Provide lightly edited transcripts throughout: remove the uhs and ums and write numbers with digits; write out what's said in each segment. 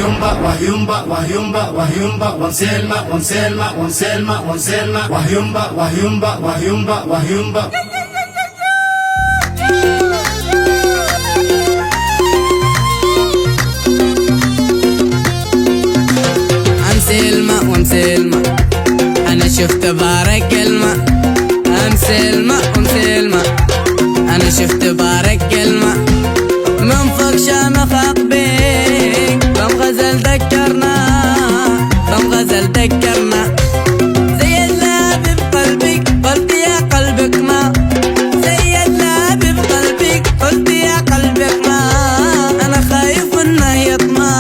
وهيومبا وهيومبا وهيومبا وهيومبا وانسلما وانسلما وانسلما وانسلما وهيومبا وهيومبا وهيومبا وهيومبا. سلمى ومسلمى أنا شفت بارك كلمة. أمسلمى ومسلمى أنا شفت بارك كلمة. من فوق شامخ أقبيك بم غزل ذكرنا بم غزل ذكرنا. زي اللعب بقلبك قلت يا قلبك ما. زي اللعب بقلبك قلت يا قلبك ما. أنا خايف إنه يطمع.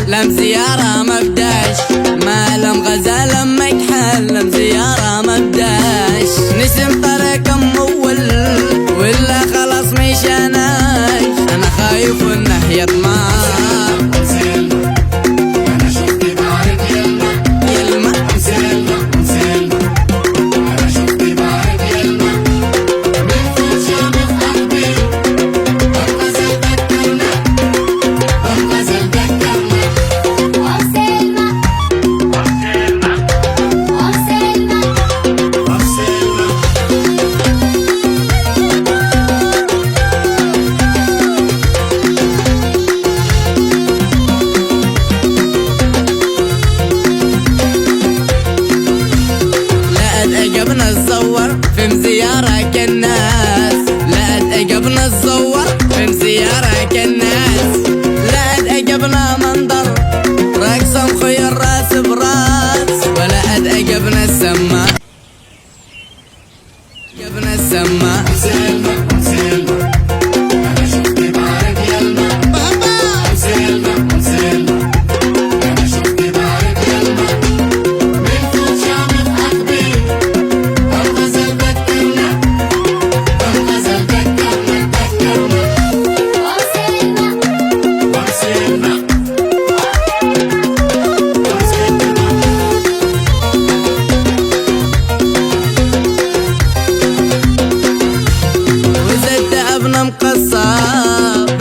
لم زيارة ما بداش ما لم غزال امك حل. لم زيارة ما بداش نسم طريق مول ولا خلاص مشاناش. انا خايف انه يطمع. في مزيارة كالناس لا اتعجبنا الزور. في مزيارة كالناس لا اتعجبنا منظر رقصة مخير راس براس. ولا اتعجبنا السما عجبنا السما.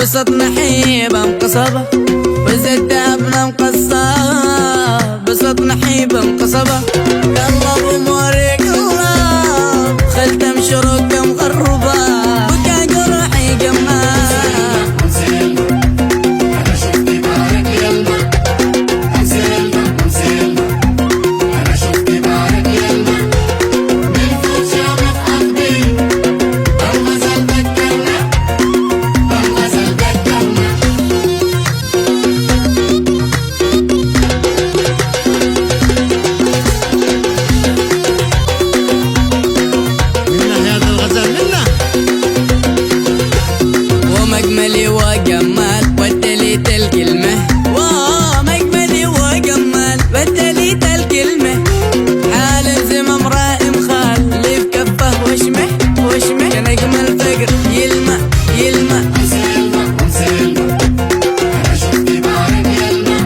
بسط نحيبة مقصبة وزد ابنا مقصة. بسط نحيبة مقصبة قلب اموري قلب خلت مشروق مغربة وكا جرحي قمها. مجملي وجمال بدليت الكلمة. مجملي وجمال بدليت الكلمة. حال زمام رائم خال لي بكفه وشمه وشمه. كان اجمل فقر يلمع يلمع. أنا شفت بارك يلمع.